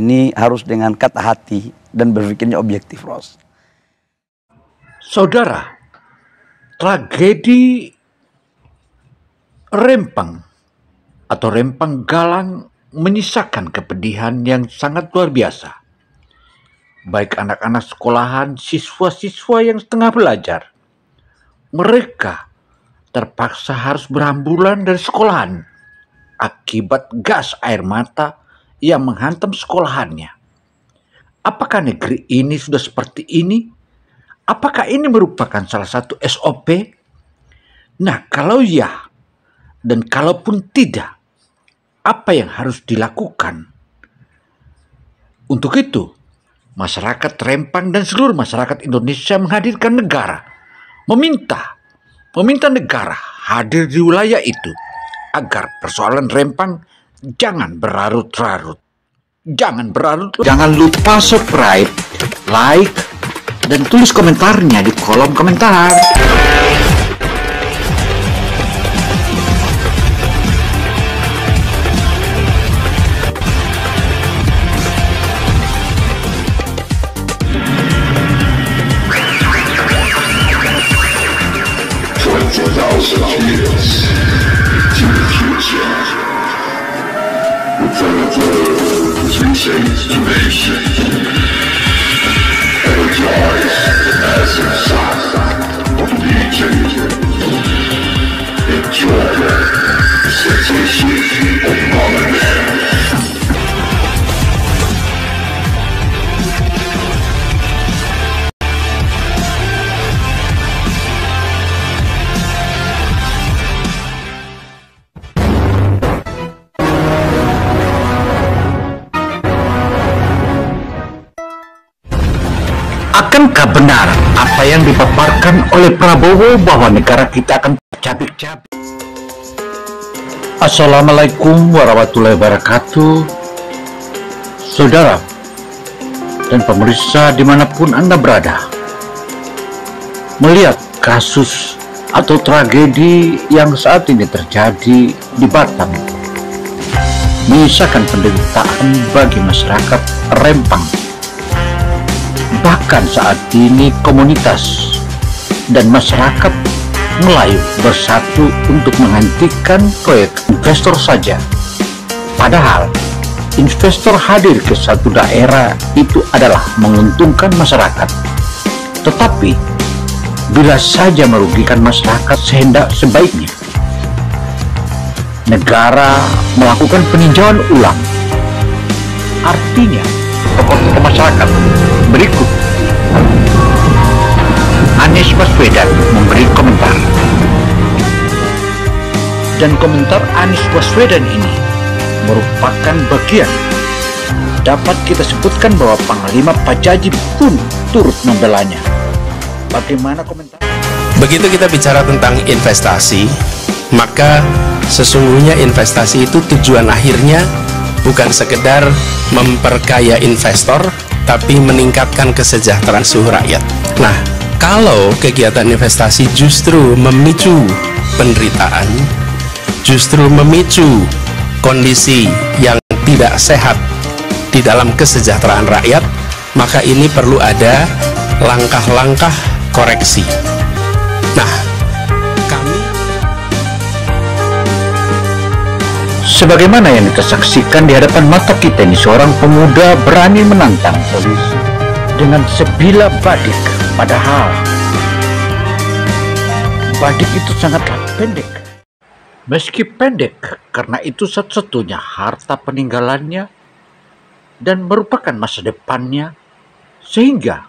Ini harus dengan kata hati dan berpikirnya objektif, Ros. Saudara, tragedi Rempang atau Rempang Galang menyisakan kepedihan yang sangat luar biasa. Baik anak-anak sekolahan, siswa-siswa yang setengah belajar. Mereka terpaksa harus berambulan dari sekolahan akibat gas air mata yang menghantam sekolahannya. Apakah negeri ini sudah seperti ini? Apakah ini merupakan salah satu SOP? Nah, kalau ya, dan kalaupun tidak, apa yang harus dilakukan? Untuk itu, masyarakat Rempang dan seluruh masyarakat Indonesia menghadirkan negara, meminta negara hadir di wilayah itu agar persoalan Rempang jangan berlarut-larut. Jangan lupa subscribe, like, dan tulis komentarnya di kolom komentar. Akankah benar apa yang dipaparkan oleh Prabowo bahwa negara kita akan tercabik-cabik? Assalamualaikum warahmatullahi wabarakatuh. Saudara dan pemirsa dimanapun Anda berada, melihat kasus atau tragedi yang saat ini terjadi di Batam menyisakan penderitaan bagi masyarakat Rempang. Bahkan saat ini komunitas dan masyarakat Melayu bersatu untuk menghentikan proyek investor saja. Padahal investor hadir ke satu daerah itu adalah menguntungkan masyarakat. Tetapi bila saja merugikan masyarakat sebaiknya negara melakukan peninjauan ulang. Artinya tokoh-tokoh masyarakat berikut Anies Baswedan memberi komentar, dan komentar Anies Baswedan ini merupakan bagian dapat kita sebutkan bahwa Panglima Pak Jaji pun turut membelanya. Bagaimana komentar? Begitu kita bicara tentang investasi, maka sesungguhnya investasi itu tujuan akhirnya bukan sekedar memperkaya investor, tapi meningkatkan kesejahteraan seluruh rakyat. Nah, kalau kegiatan investasi justru memicu penderitaan, justru memicu kondisi yang tidak sehat di dalam kesejahteraan rakyat, maka ini perlu ada langkah-langkah koreksi. Nah, sebagaimana yang kita saksikan di hadapan mata kita ini, seorang pemuda berani menantang polisi dengan sebilah badik. Padahal badik itu sangatlah pendek. Meski pendek, karena itu satu-satunya harta peninggalannya dan merupakan masa depannya, sehingga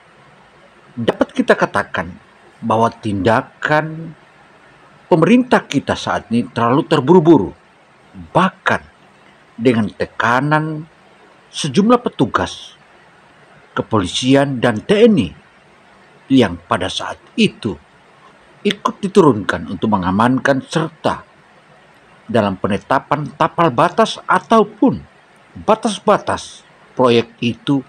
dapat kita katakan bahwa tindakan pemerintah kita saat ini terlalu terburu-buru. Bahkan dengan tekanan sejumlah petugas kepolisian dan TNI yang pada saat itu ikut diturunkan untuk mengamankan serta dalam penetapan tapal batas ataupun batas-batas proyek itu,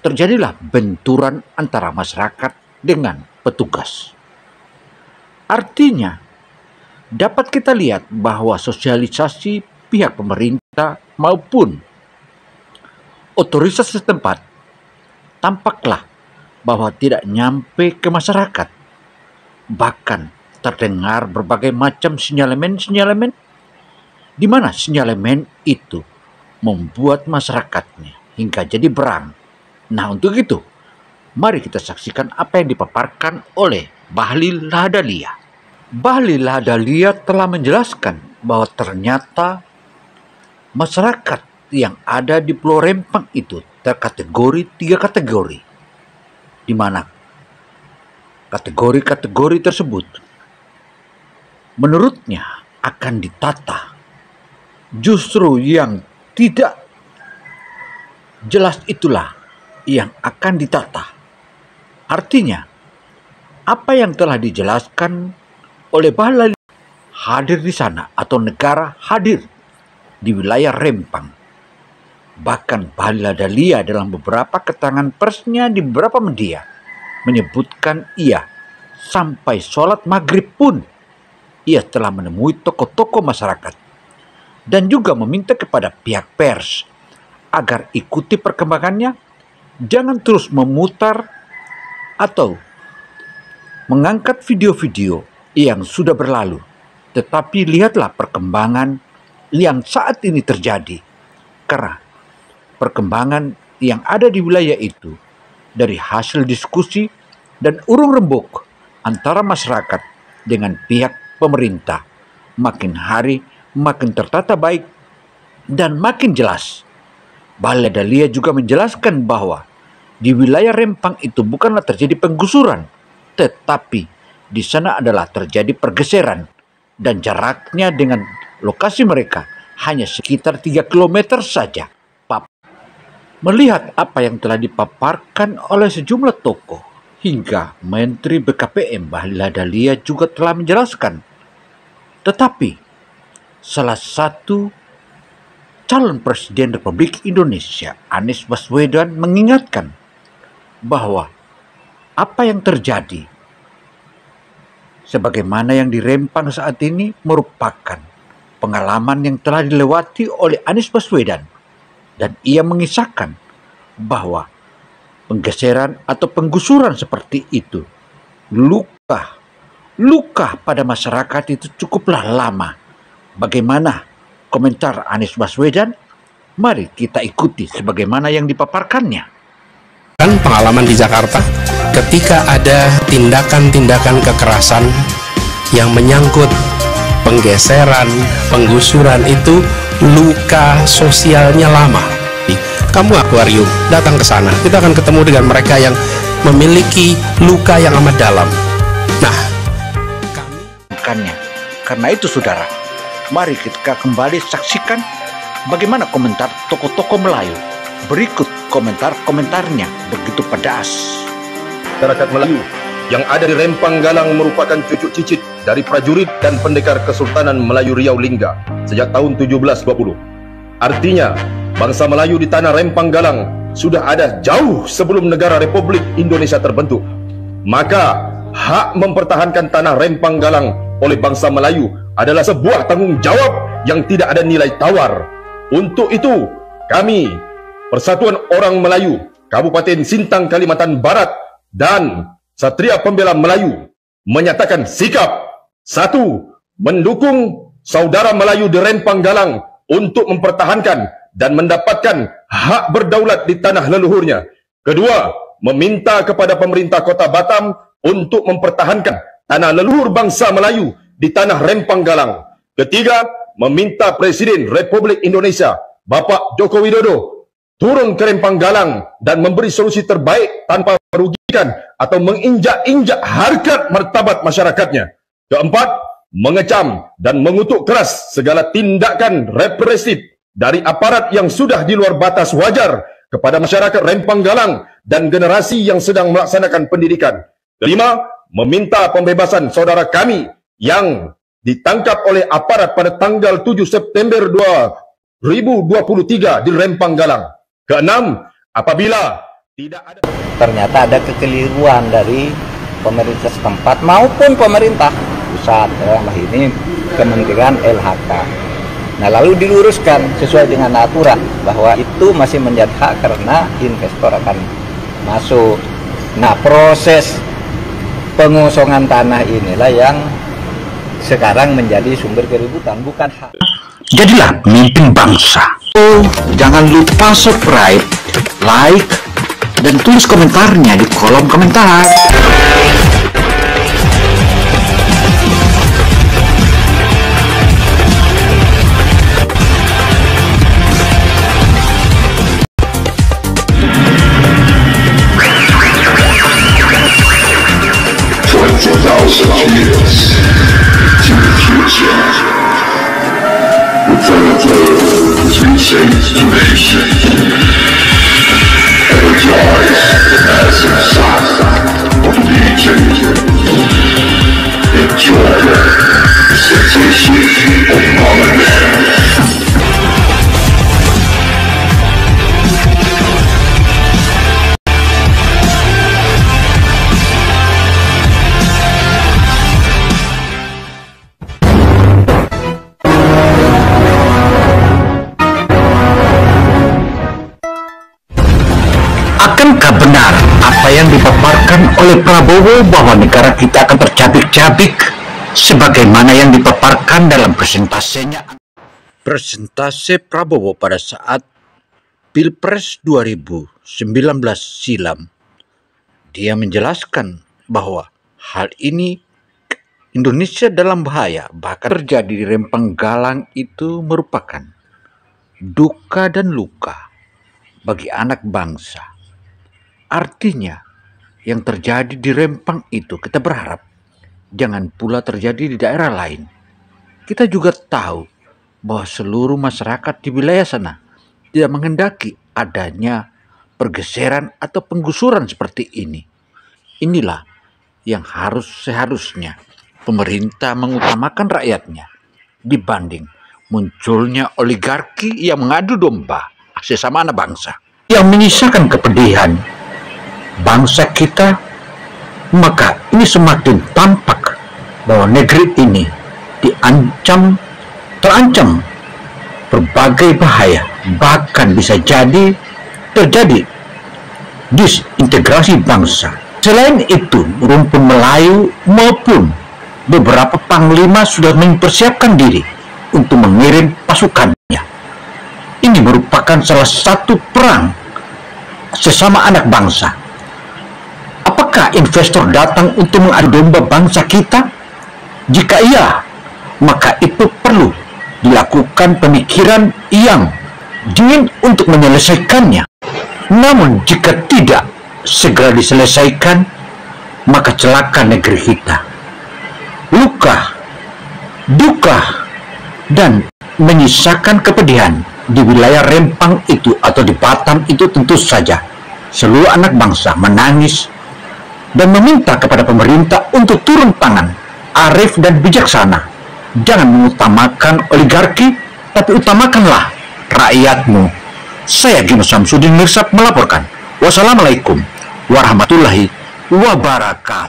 terjadilah benturan antara masyarakat dengan petugas. Artinya dapat kita lihat bahwa sosialisasi pihak pemerintah maupun otoritas setempat, tampaklah bahwa tidak nyampe ke masyarakat. Bahkan terdengar berbagai macam sinyalemen-sinyalemen, di mana sinyalemen itu membuat masyarakatnya hingga jadi berang. Nah, untuk itu, mari kita saksikan apa yang dipaparkan oleh Bahlil Lahadalia. Bahlil Lahadalia telah menjelaskan bahwa ternyata masyarakat yang ada di Pulau Rempang itu terkategori 3 kategori, di mana kategori-kategori tersebut menurutnya akan ditata. Justru yang tidak jelas itulah yang akan ditata. Artinya, apa yang telah dijelaskan oleh Bahlil hadir di sana, atau negara hadir di wilayah Rempang. Bahkan Bahlil Lahadalia dalam beberapa keterangan persnya di beberapa media menyebutkan ia sampai sholat maghrib pun ia telah menemui tokoh-tokoh masyarakat dan juga meminta kepada pihak pers agar ikuti perkembangannya, jangan terus memutar atau mengangkat video-video yang sudah berlalu, tetapi lihatlah perkembangan yang saat ini terjadi, karena perkembangan yang ada di wilayah itu dari hasil diskusi dan urung rembuk antara masyarakat dengan pihak pemerintah makin hari makin tertata baik dan makin jelas. Bahlil Lahadalia juga menjelaskan bahwa di wilayah Rempang itu bukanlah terjadi penggusuran, tetapi di sana adalah terjadi pergeseran dan jaraknya dengan lokasi mereka hanya sekitar 3 km saja. Melihat apa yang telah dipaparkan oleh sejumlah tokoh hingga Menteri BKPM Bahlil Lahadalia juga telah menjelaskan. Tetapi salah satu calon Presiden Republik Indonesia Anies Baswedan mengingatkan bahwa apa yang terjadi sebagaimana yang di Rempang saat ini merupakan pengalaman yang telah dilewati oleh Anies Baswedan, dan ia mengisahkan bahwa penggeseran atau penggusuran seperti itu luka pada masyarakat itu cukuplah lama. Bagaimana komentar Anies Baswedan? Mari kita ikuti sebagaimana yang dipaparkannya. Kan pengalaman di Jakarta ketika ada tindakan-tindakan kekerasan yang menyangkut penggeseran, penggusuran, itu luka sosialnya lama. Kamu akuarium, datang ke sana, kita akan ketemu dengan mereka yang memiliki luka yang amat dalam. Nah, karena itu saudara, mari kita kembali saksikan bagaimana komentar tokoh-tokoh Melayu. Berikut komentar-komentarnya begitu pedas. Masyarakat Melayu yang ada di Rempang Galang merupakan cucu cicit dari prajurit dan pendekar Kesultanan Melayu Riau Lingga sejak tahun 1720. Artinya, bangsa Melayu di tanah Rempang Galang sudah ada jauh sebelum negara Republik Indonesia terbentuk. Maka, hak mempertahankan tanah Rempang Galang oleh bangsa Melayu adalah sebuah tanggung jawab yang tidak ada nilai tawar. Untuk itu, kami, Persatuan Orang Melayu, Kabupaten Sintang, Kalimantan Barat, dan Satria Pembela Melayu, menyatakan sikap: 1. Mendukung saudara Melayu di Rempang Galang untuk mempertahankan dan mendapatkan hak berdaulat di tanah leluhurnya. 2. Meminta kepada pemerintah Kota Batam untuk mempertahankan tanah leluhur bangsa Melayu di tanah Rempang Galang. 3. Meminta Presiden Republik Indonesia Bapak Joko Widodo turun ke Rempang Galang dan memberi solusi terbaik tanpa merugikan atau menginjak-injak harkat martabat masyarakatnya. 4. Mengecam dan mengutuk keras segala tindakan represif dari aparat yang sudah di luar batas wajar kepada masyarakat Rempang Galang dan generasi yang sedang melaksanakan pendidikan. 5. Meminta pembebasan saudara kami yang ditangkap oleh aparat pada tanggal 7 September 2023 di Rempang Galang. 6. Apabila tidak ada, ternyata ada kekeliruan dari pemerintah setempat maupun pemerintah pusat, dalam hal ini Kementerian LHK. Nah, lalu diluruskan sesuai dengan aturan bahwa itu masih menjadi hak karena investor akan masuk. Nah, proses pengosongan tanah inilah yang sekarang menjadi sumber keributan, bukan hak. Jadilah pemimpin bangsa. Oh, jangan lupa subscribe, like, dan tulis komentarnya di kolom komentar. Akankah benar apa yang dipaparkan oleh Prabowo bahwa negara kita akan tercabik-cabik sebagaimana yang dipaparkan dalam presentasinya? Presentase Prabowo pada saat Pilpres 2019 silam. Dia menjelaskan bahwa hal ini Indonesia dalam bahaya, bahkan terjadi di Rempang Galang itu merupakan duka dan luka bagi anak bangsa. Artinya, yang terjadi di Rempang itu kita berharap jangan pula terjadi di daerah lain. Kita juga tahu bahwa seluruh masyarakat di wilayah sana tidak menghendaki adanya pergeseran atau penggusuran seperti ini. Inilah yang seharusnya pemerintah mengutamakan rakyatnya dibanding munculnya oligarki yang mengadu domba sesama anak bangsa yang menyisakan kepedihan bangsa kita. Maka ini semakin tampak bahwa negeri ini terancam berbagai bahaya, bahkan bisa jadi terjadi disintegrasi bangsa. Selain itu, rumpun Melayu maupun beberapa panglima sudah mempersiapkan diri untuk mengirim pasukannya. Ini merupakan salah satu perang sesama anak bangsa. Apakah investor datang untuk mengadu domba bangsa kita? Jika iya, maka itu perlu dilakukan pemikiran yang dingin untuk menyelesaikannya. Namun jika tidak segera diselesaikan, maka celaka negeri kita. Luka, duka, dan menyisakan kepedihan di wilayah Rempang itu atau di Batam itu tentu saja seluruh anak bangsa menangis dan meminta kepada pemerintah untuk turun tangan, arif dan bijaksana. Jangan mengutamakan oligarki, tapi utamakanlah rakyatmu. Saya Gino Samsudin Mirsad melaporkan. Wassalamualaikum warahmatullahi wabarakatuh.